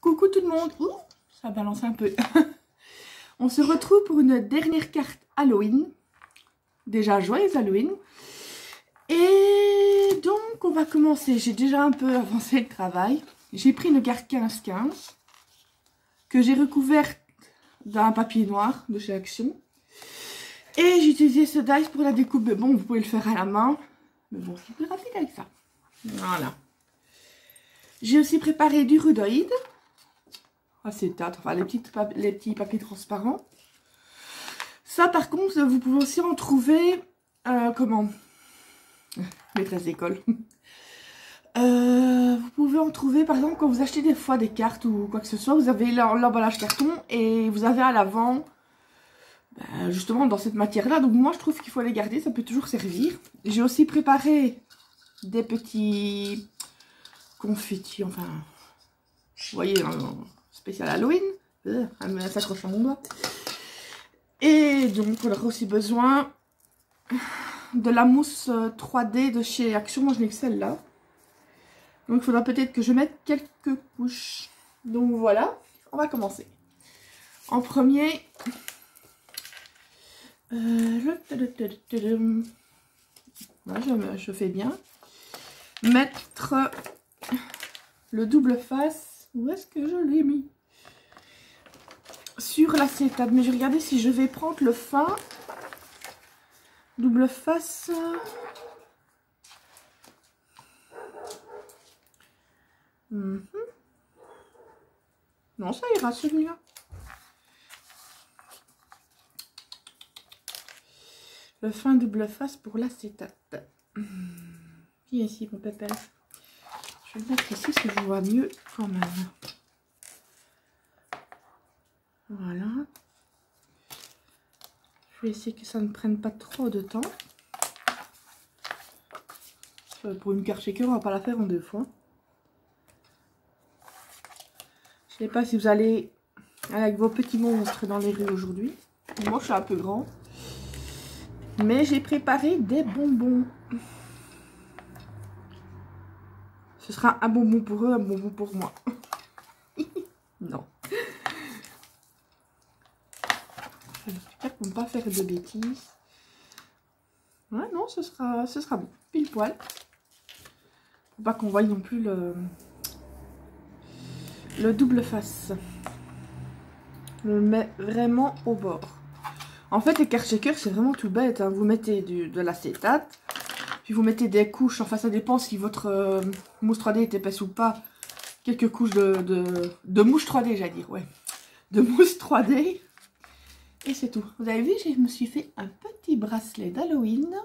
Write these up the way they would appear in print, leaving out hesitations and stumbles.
Coucou tout le monde. Ouh, ça balance un peu. On se retrouve pour une dernière carte Halloween. Déjà joyeux Halloween. Et donc on va commencer. J'ai déjà un peu avancé le travail. J'ai pris une carte 15-15 que j'ai recouverte d'un papier noir de chez Action. Et j'ai utilisé ce dice pour la découpe. Mais bon, vous pouvez le faire à la main. Mais bon, c'est plus rapide avec ça. Voilà. J'ai aussi préparé du rudoïde. Acétate, enfin les petits papiers transparents. Ça par contre, vous pouvez aussi en trouver, comment, maîtresse d'école. Vous pouvez en trouver par exemple quand vous achetez des fois des cartes ou quoi que ce soit, vous avez l'emballage carton et vous avez à l'avant, justement dans cette matière là. Donc moi je trouve qu'il faut les garder, ça peut toujours servir. J'ai aussi préparé des petits confettis, enfin, vous voyez, spécial Halloween. Elle s'accroche à mon doigt. Et donc on aura aussi besoin de la mousse 3D de chez Action. Moi je n'ai que celle-là. Donc il faudra peut-être que je mette quelques couches. Donc voilà, on va commencer. En premier, je fais bien. Mettre le double face. Où est-ce que je l'ai mis? Sur l'acétate. Mais je vais regarder si je vais prendre le fin. Double face. Non, ça ira celui-là. Le fin double face pour l'acétate. Viens ici mon pépère. Je vais le mettre ici parce que je vois mieux quand même. Voilà. Je vais essayer que ça ne prenne pas trop de temps. Pour une carte shaker, on va pas la faire en 2 fois. Je sais pas si vous allez avec vos petits monstres dans les rues aujourd'hui. Moi, je suis un peu grand. Mais j'ai préparé des bonbons. Ce sera un bonbon pour eux, un bonbon pour moi. Non. J'espère qu'on ne va pas faire de bêtises. Ouais, non, ce sera bon. Pile poil. Faut pas qu'on voie non plus le double face. Je le mets vraiment au bord. En fait, les cartes shakers, c'est vraiment tout bête. Hein. Vous mettez de l'acétate. Puis vous mettez des couches. Enfin, ça dépend si votre mousse 3D est épaisse ou pas. Quelques couches de mousse 3D, j'allais dire. Ouais. De mousse 3D. Et c'est tout. Vous avez vu, je me suis fait un petit bracelet d'Halloween.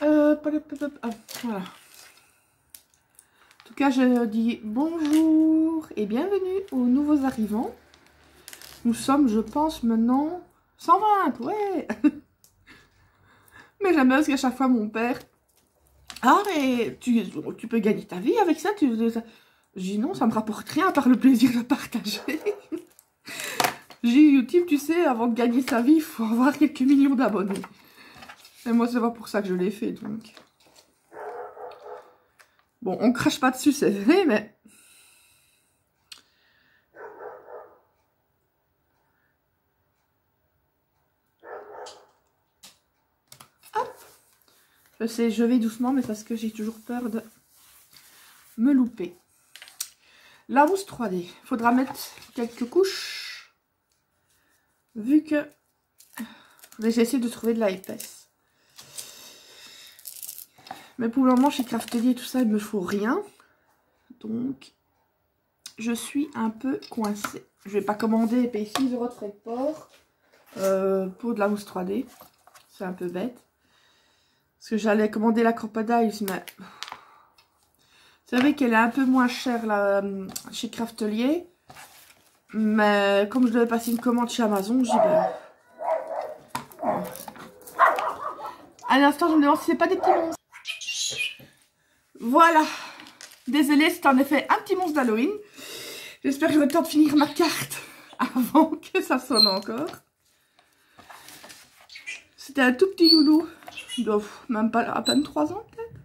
Voilà. En tout cas, je dis bonjour et bienvenue aux nouveaux arrivants. Nous sommes, je pense, maintenant 120, ouais. Mais j'aime bien parce qu'à chaque fois, mon père... Ah, mais tu peux gagner ta vie avec ça. Je dis non, ça me rapporte rien à part le plaisir de partager. J'ai YouTube, tu sais, avant de gagner sa vie, il faut avoir quelques millions d'abonnés. Et moi, c'est pas pour ça que je l'ai fait, donc... Bon, on crache pas dessus, c'est vrai, mais... Hop. Je sais, je vais doucement, mais parce que j'ai toujours peur de me louper. La mousse 3D. Il faudra mettre quelques couches. Vu que... J'ai essayé de trouver de la épaisse. Mais pour le moment, chez Craftelier et tout ça, il me faut rien. Donc, je suis un peu coincée. Je vais pas commander et payer 6 € de frais de port pour de la mousse 3D. C'est un peu bête. Parce que j'allais commander la Crocodile, mais... Vous savez qu'elle est un peu moins chère là, chez Craftelier. Mais comme je devais passer une commande chez Amazon, j'ai ben... À l'instant, je me demande si c'est pas des petits monstres. Voilà. Désolée, c'est en effet un petit monstre d'Halloween. J'espère que j'aurai le temps de finir ma carte avant que ça sonne encore. C'était un tout petit loulou. Il doit même pas à peine 3 ans peut-être.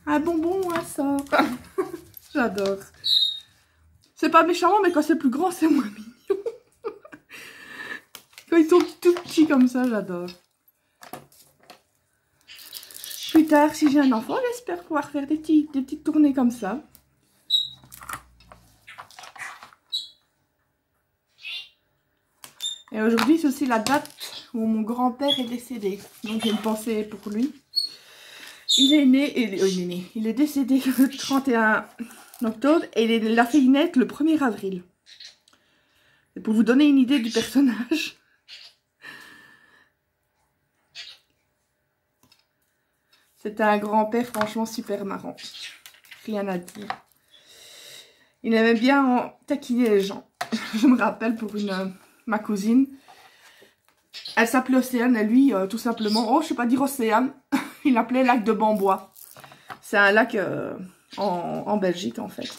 Un bonbon, un sort. J'adore. C'est pas méchant, mais quand c'est plus grand, c'est moins mignon. Quand ils sont tout petits comme ça, j'adore. Plus tard, si j'ai un enfant, j'espère pouvoir faire des petites tournées comme ça. Et aujourd'hui, c'est aussi la date où mon grand-père est décédé. Donc, j'ai une pensée pour lui. Il est né, il est décédé le 31 octobre et il a fait naître le 1er avril. Et pour vous donner une idée du personnage. C'était un grand-père franchement super marrant. Rien à dire. Il aimait bien taquiner les gens. Je me rappelle pour ma cousine. Elle s'appelait Océane et lui, tout simplement, oh je sais pas dire Océane, il l'appelait lac de Bambois. C'est un lac en Belgique en fait,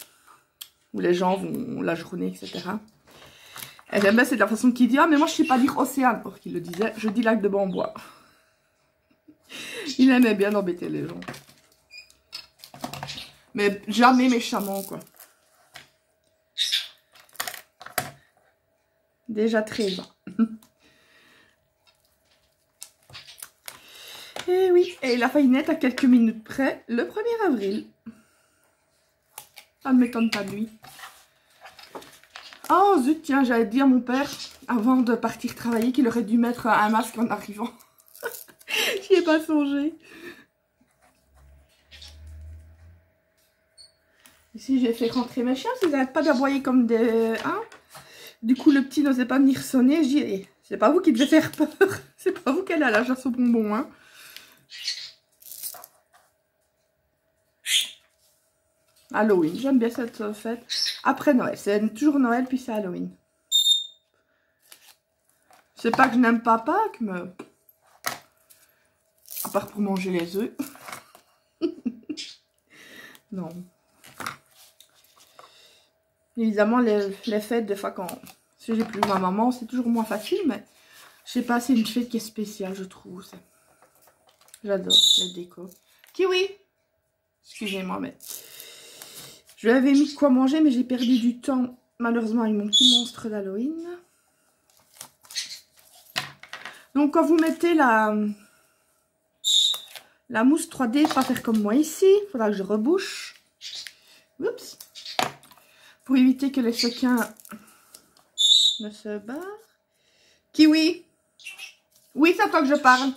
où les gens vont la journée, etc. Et j'aime bien, c'est de la façon qu'il dit, ah mais moi je sais pas dire Océane, or qu'il le disait, je dis lac de Bambois. Il aimait bien embêter les gens. Mais jamais méchamment quoi. Déjà 13 ans. Et oui, et il a failli naître à quelques minutes près, le 1er avril. Ça ne m'étonne pas de lui. Oh zut, tiens, j'allais dire à mon père, avant de partir travailler, qu'il aurait dû mettre un masque en arrivant. J'y ai pas songé. Ici, j'ai fait rentrer mes chiens, ils n'arrêtent pas d'aboyer comme des... Hein. Du coup, le petit n'osait pas venir sonner. Je dis, eh, c'est pas vous qui devez faire peur. C'est pas vous qui allez à la chasse aux bonbons, hein. Halloween, j'aime bien cette fête. Après Noël, c'est toujours Noël, puis c'est Halloween. C'est pas que je n'aime pas Pâques, mais... À part pour manger les œufs. Non. Évidemment, les fêtes, des fois, quand si j'ai plus ma maman, c'est toujours moins facile, mais... Je sais pas, c'est une fête qui est spéciale, je trouve. J'adore les décos. Kiwi! Excusez-moi, mais... Je lui avais mis de quoi manger, mais j'ai perdu du temps, malheureusement, avec mon petit monstre d'Halloween. Donc, quand vous mettez la mousse 3D, pas faire comme moi ici. Il faudra que je rebouche. Oups. Pour éviter que les sequins ne se barrent. Kiwi! Oui, c'est à toi que je parle.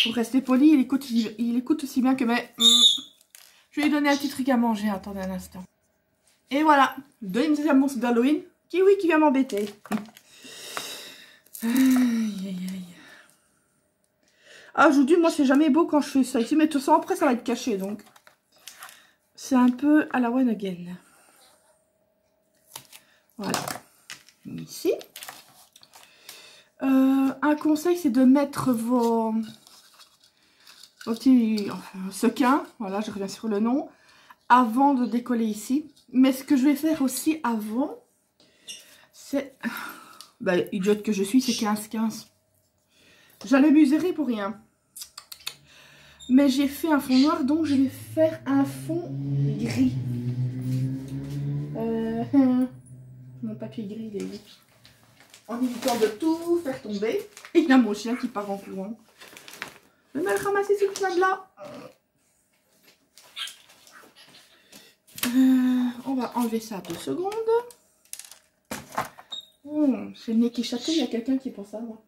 Pour rester poli, il écoute aussi bien que mes... Je vais lui donner un petit truc à manger. Attendez un instant. Et voilà. Deuxième monstre d'Halloween. Kiwi qui vient m'embêter. Aïe, aïe, aïe. Ah, je vous dis, moi, c'est jamais beau quand je fais ça ici. Mais de toute façon, après, ça va être caché. Donc, c'est un peu à la one again. Voilà. Ici. Un conseil, c'est de mettre vos petits sequins. Voilà, je reviens sur le nom. Avant de décoller ici. Mais ce que je vais faire aussi avant, c'est... Ben, idiote que je suis, c'est 15-15. J'allais musérer pour rien. Mais j'ai fait un fond noir, donc je vais faire un fond gris. Mon papier gris, il est vite. En évitant de tout faire tomber. Et il y a mon chien qui part en courant. Je vais me le ramasser sur le chemin de là. On va enlever ça 2 secondes. C'est le nez qui chatouille, il y a quelqu'un qui pense à moi.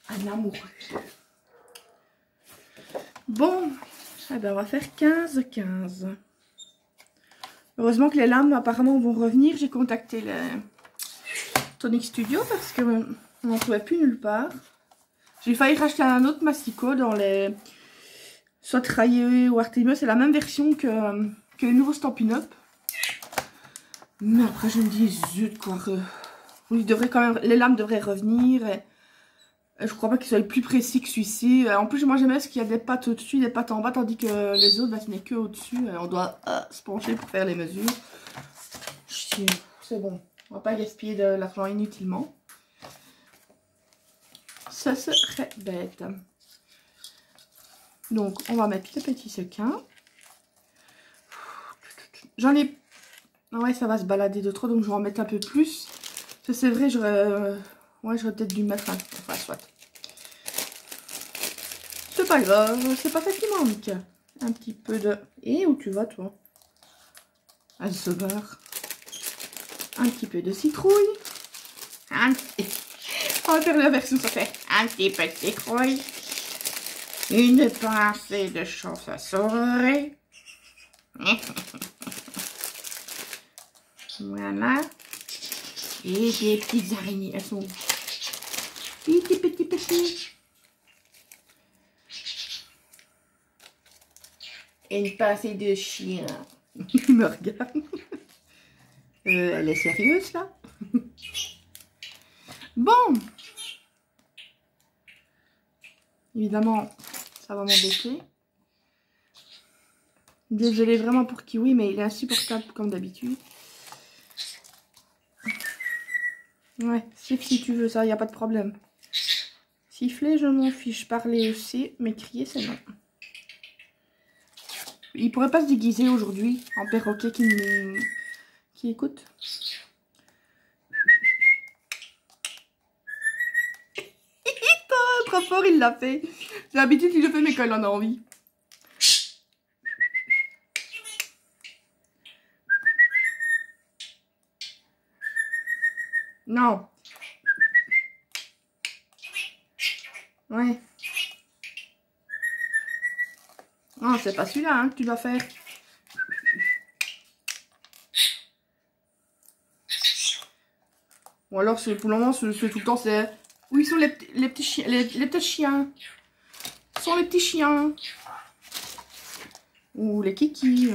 Un amoureux. Bon, eh ben on va faire 15-15. Heureusement que les lames apparemment vont revenir. J'ai contacté les Tonic Studio parce qu'on n'en trouvait plus nulle part. J'ai failli racheter un autre mastico dans les... Soit Rayé ou Artemio. C'est la même version que les nouveaux Stampin' Up. Mais après je me dis, zut quoi. Il devrait quand même... Les lames devraient revenir. Et je crois pas qu'ils soient plus précis que celui-ci. En plus, moi j'aime bien parce qu'il y a des pattes au-dessus, des pattes en bas, tandis que les autres, bah, ce n'est que au-dessus. On doit se pencher pour faire les mesures. C'est bon, on va pas gaspiller de l'argent inutilement. Ça serait bête. Donc, on va mettre le petit sequin. J'en ai... Ouais, ça va se balader de trop, donc je vais en mettre un peu plus. C'est vrai, j'aurais... Ouais, j'aurais peut-être dû mettre un... Enfin, soit. C'est pas grave, c'est pas ça qui manque. Un petit peu de... Et où tu vas, toi? Elle se barre. Un petit peu de citrouille. On va faire la version, ça fait un petit peu de citrouille. Une pincée de chauve-souris. Voilà. Et des petites araignées. Elles sont petites. Et une pincée de chien. Il me regarde. Elle est sérieuse là? Bon. Évidemment, ça va m'embêter. Désolée vraiment pour Kiwi, mais il est insupportable comme d'habitude. Ouais, siffle si tu veux ça, il n'y a pas de problème. Siffler, je m'en fiche. Parler aussi, mais crier, c'est non. Il pourrait pas se déguiser aujourd'hui en perroquet qui écoute. Trop fort, il l'a fait. J'ai l'habitude qu'il le fait, mais quand il en a envie. Non. Ouais. Non, c'est pas celui-là hein, que tu dois faire. Ou alors, pour le moment, c'est tout le temps, c'est... Où ils sont les petits chiens? Les petits chiens. Où sont les petits chiens? Ou les kikis.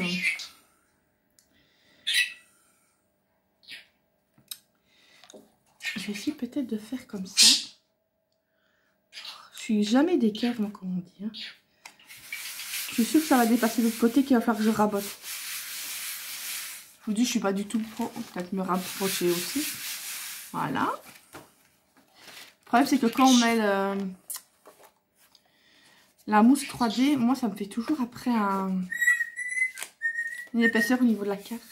Je vais essayer peut-être de faire comme ça. Je suis jamais d'équerre, moi, comme on dit. Hein. Je suis sûre que ça va dépasser de l'autre côté, qu'il va falloir que je rabote. Je vous dis, je suis pas du tout pro. Peut-être me rapprocher aussi. Voilà. Le problème, c'est que quand on met la mousse 3D, moi, ça me fait toujours après une épaisseur au niveau de la carte.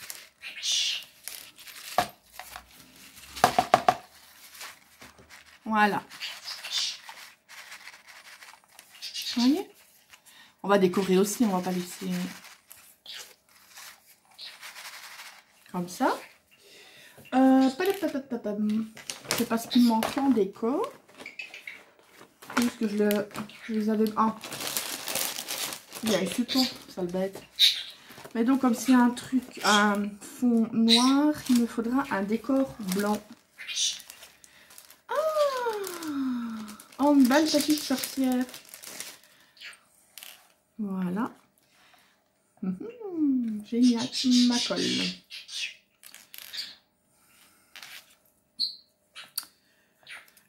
Voilà. Vous voyez? On va décorer aussi, on va pas laisser comme ça. C'est pas ce qui me manque en déco. Juste que je les avais... Ah, il y a eu temps, ça le bête. Mais donc comme s'il y a un fond noir, il me faudra un décor blanc. Oh, une belle petite sorcière. Voilà. Génial, ma colle.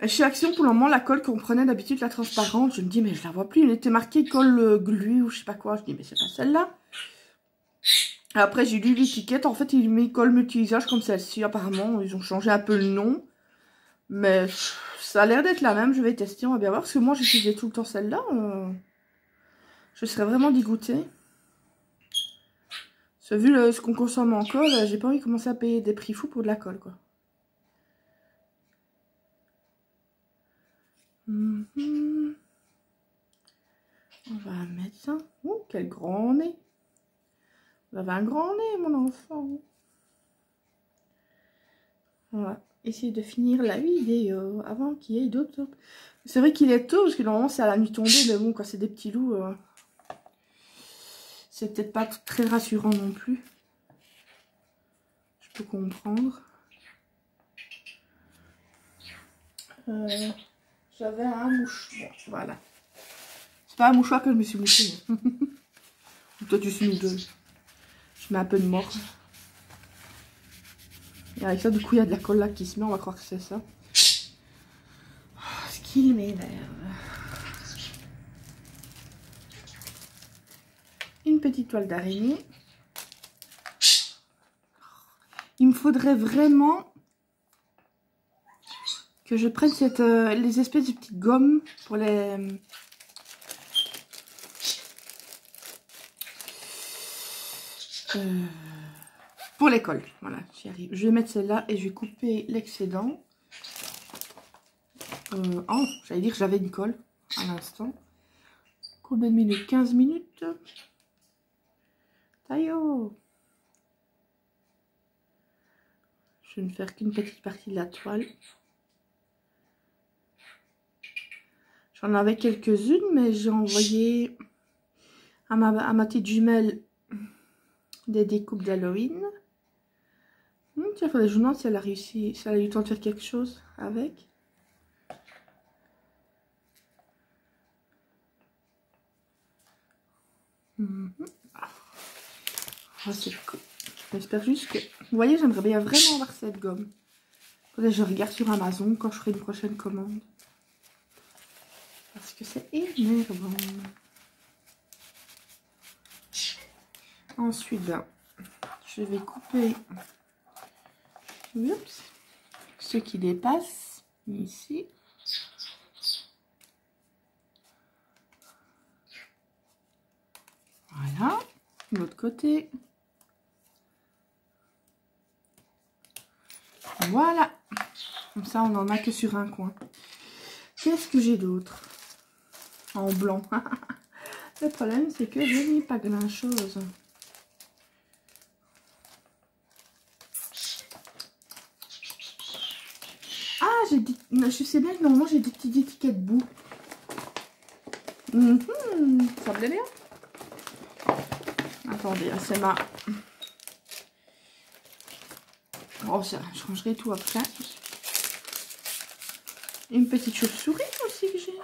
Chez Action, pour le moment, la colle qu'on prenait d'habitude, la transparente, je me dis, mais je la vois plus. Elle était marquée colle glu ou je sais pas quoi. Je dis, mais c'est pas celle-là. Après, j'ai lu l'étiquette. En fait, ils mettent colle multi-usage comme celle-ci. Apparemment, ils ont changé un peu le nom. Mais ça a l'air d'être la même. Je vais tester, on va bien voir. Parce que moi, j'utilisais tout le temps celle-là. Je serais vraiment dégoûtée. Vu ce qu'on consomme en colle, j'ai pas envie de commencer à payer des prix fous pour de la colle, quoi. On va mettre ça. Oh, quel grand nez. Vous avez un grand nez, mon enfant. On va essayer de finir la vidéo avant qu'il y ait d'autres. C'est vrai qu'il est tôt, parce que normalement c'est à la nuit tombée, mais bon, quand c'est des petits loups, c'est peut-être pas très rassurant non plus. Je peux comprendre. J'avais un mouchoir. Voilà. C'est pas un mouchoir que je me suis mouché. Toi, tu suis nous deux. Je mets un peu de mort. Et avec ça, du coup, il y a de la colle là qui se met. On va croire que c'est ça. Oh, ce qui m'énerve. Une petite toile d'araignée. Il me faudrait vraiment que je prenne cette, les espèces de petites gommes pour les... pour l'école. Voilà, j'y arrive. Je vais mettre celle-là et je vais couper l'excédent. Oh, j'allais dire que j'avais une colle à l'instant. Combien de minutes? 15 minutes. Taillot. Je vais ne faire qu'une petite partie de la toile. J'en avais quelques-unes, mais j'ai envoyé à ma petite jumelle des découpes d'Halloween. Tiens, faudrait que je me demande si elle a réussi, si elle a eu le temps de faire quelque chose avec. Oh, c'est cool. J'espère juste que... Vous voyez, j'aimerais bien vraiment avoir cette gomme. Faudrait que je regarde sur Amazon quand je ferai une prochaine commande. Parce que c'est énervant. Ensuite, ben, je vais couper ce qui dépasse ici. Voilà. De l'autre côté. Voilà. Comme ça, on n'en a que sur un coin. Qu'est-ce que j'ai d'autre? En blanc. Le problème, c'est que je n'ai pas grand-chose. Ah, j'ai dit... Je sais bien que normalement, j'ai des petites étiquettes bout. Ça me plaît bien. Attendez, c'est ma... Oh, ça, je rangerai tout après. Une petite chauve-souris aussi que j'ai.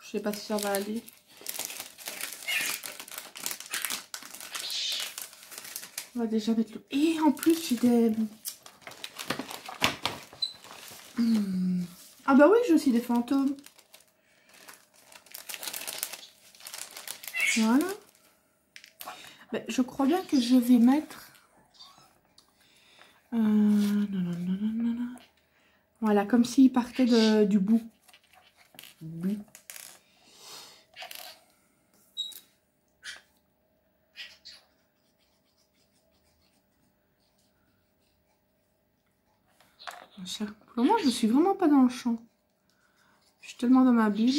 Je sais pas si ça va aller. On va déjà mettre le... Et en plus, j'ai des... Ah bah oui, j'ai aussi des fantômes. Voilà. Ben, je crois bien que je vais mettre... Non. Voilà, comme s'il partait du bout. Oui. Pour le moment, je suis vraiment pas dans le champ. Je suis tellement dans ma bulle.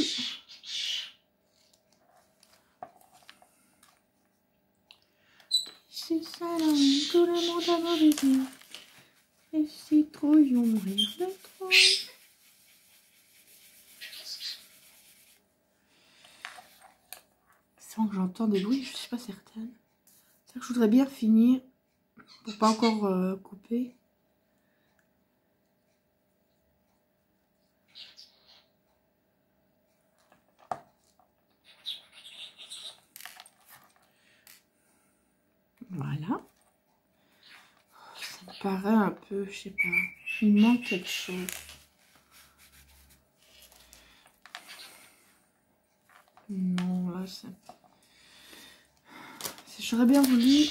C'est ça, là, tout le monde a mauvais yeux. Et si trop, ils vont mourir de trop. Sans que j'entends des bruits, je suis pas certaine. C'est ça que je voudrais bien finir pour pas encore couper. Voilà. Ça me paraît un peu, je sais pas, il manque quelque chose. Non, là, c'est... J'aurais bien voulu...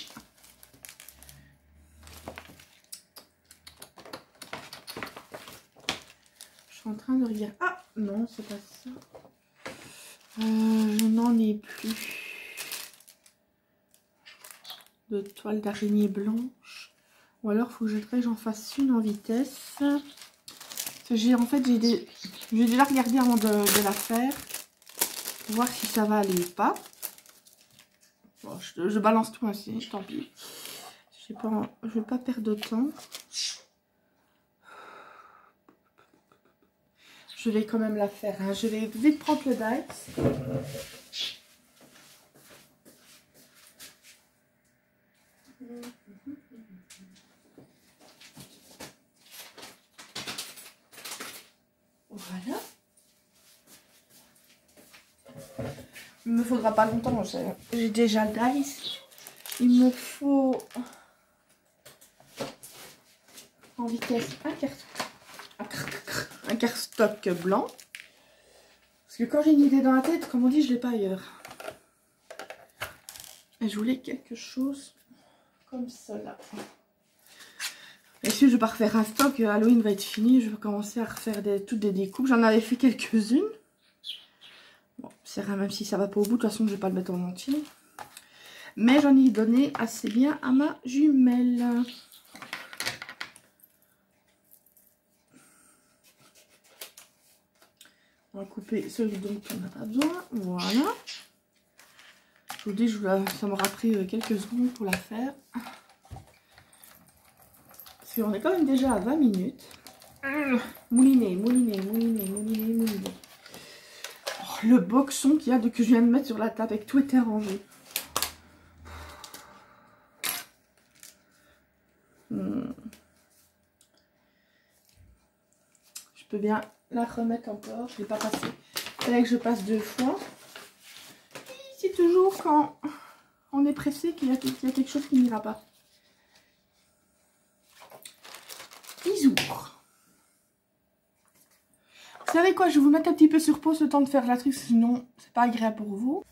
Je suis en train de regarder... Ah, non, c'est pas ça. Je n'en ai plus de toile d'araignée blanche. Ou alors, il faut que j'en fasse une en vitesse. En fait, j'ai déjà regardé avant de la faire. Pour voir si ça va aller ou pas. Bon, je balance tout ainsi, tant pis. Je ne vais pas perdre de temps. Je vais quand même la faire. Hein. Je vais vite prendre le dice. Voilà. Il me faudra pas longtemps. J'ai déjà le dice. Il me faut en vitesse un cardstock blanc. Parce que quand j'ai une idée dans la tête, comme on dit, je l'ai pas ailleurs. Et je voulais quelque chose comme cela. Et si je vais pas refaire un stock, Halloween va être fini, je vais commencer à refaire toutes des découpes. J'en avais fait quelques-unes. Bon, c'est rien, même si ça va pas au bout, de toute façon je vais pas le mettre en entier. Mais j'en ai donné assez bien à ma jumelle. On va couper celui dont on n'a pas besoin. Voilà. Je vous dis, ça m'aura pris quelques secondes pour la faire. Parce qu'on est quand même déjà à 20 minutes. Mouliné, mouliné, mouliné, mouliné, mouliné. Oh, le boxon qu'il y a que je viens de mettre sur la table avec tout était rangé. Je peux bien la remettre encore. Je ne l'ai pas passée. Il fallait que je passe 2 fois. C'est toujours quand on est pressé qu'il y a quelque chose qui n'ira pas. Bisous. Vous savez quoi, je vais vous mettre un petit peu sur pause le temps de faire la truc, sinon c'est pas agréable pour vous.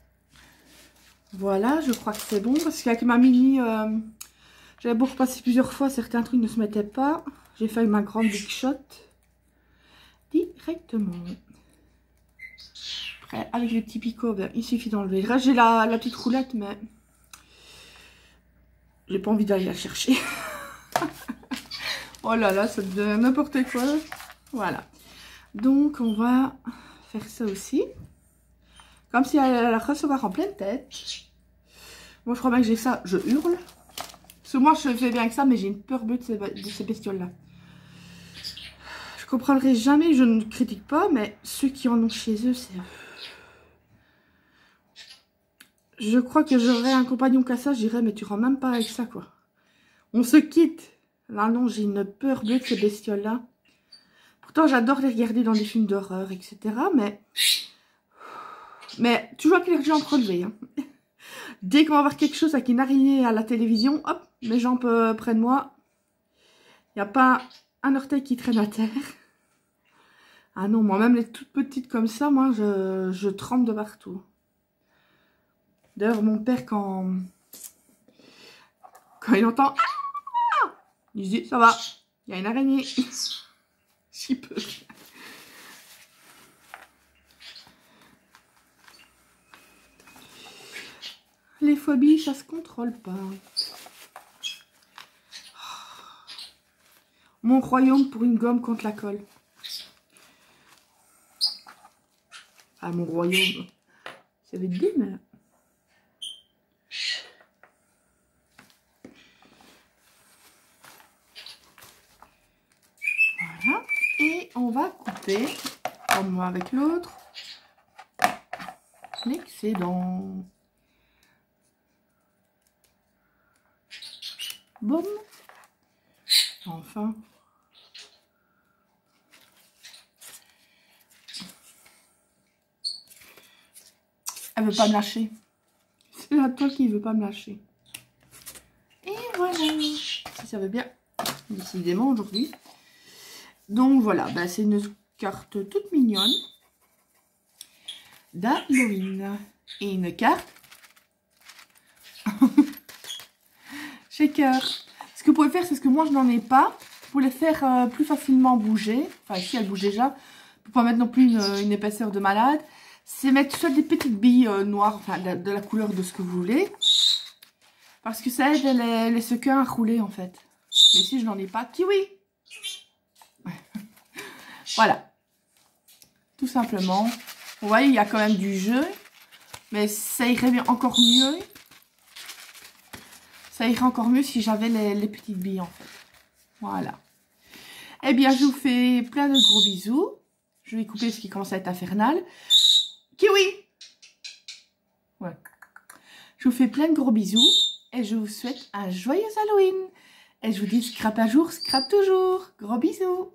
Voilà, je crois que c'est bon, parce qu'avec ma mini, j'avais beau repasser plusieurs fois, certains trucs ne se mettaient pas. J'ai fait ma grande big shot directement. Après, avec le petit picot, ben, il suffit d'enlever. Là, j'ai la petite roulette, mais j'ai pas envie d'aller la chercher. Oh là là, ça devient n'importe quoi. Voilà. Donc, on va faire ça aussi. Comme si elle allait la recevoir en pleine tête. Moi, je crois bien que j'ai ça, je hurle. Parce que moi, je fais bien avec ça, mais j'ai une peur bleue de ces bestioles-là. Je comprendrai jamais, je ne critique pas, mais ceux qui en ont chez eux, c'est... Je crois que j'aurais un compagnon qu'à ça, je dirais, mais tu rends même pas avec ça, quoi. On se quitte. Là, non, j'ai une peur bleue de ces bestioles-là. Pourtant, j'adore les regarder dans des films d'horreur, etc. Mais toujours avec les jambes relevées. Hein. Dès qu'on va voir quelque chose avec une araignée à la télévision, hop, mes jambes près de moi. Il n'y a pas un orteil qui traîne à terre. Ah non, moi, même les toutes petites comme ça, moi, je tremble de partout. D'ailleurs, mon père, quand il entend... Ah, il se dit, ça va, il y a une araignée. Si peu. Les phobies, ça se contrôle pas. Mon royaume pour une gomme contre la colle. Ah, mon royaume. Ça veut dire, mais... Voilà. Et on va couper, comme avec l'autre, l'excédent. Boum. Enfin. Elle veut pas me lâcher. C'est la toile qui veut pas me lâcher. Et voilà. Si ça veut bien. Décidément aujourd'hui. Donc voilà. Bah, c'est une carte toute mignonne. d'Halloween. Et une carte. Shaker. Ce que vous pouvez faire, c'est ce que moi je n'en ai pas. Vous pouvez les faire plus facilement bouger. Enfin, ici elle bouge déjà. Pour pas mettre non plus une épaisseur de malade. C'est mettre soit des petites billes noires, enfin de la couleur de ce que vous voulez. Parce que ça aide les sequins à rouler en fait. Mais si je n'en ai pas, kiwi. Voilà. Tout simplement. Vous voyez, il y a quand même du jeu. Mais ça irait bien encore mieux. Ça irait encore mieux si j'avais les petites billes en fait. Voilà. Eh bien, je vous fais plein de gros bisous. Je vais couper ce qui commence à être infernal. Kiwi! Ouais. Je vous fais plein de gros bisous. Et je vous souhaite un joyeux Halloween. Et je vous dis scrap un jour, scrap toujours. Gros bisous.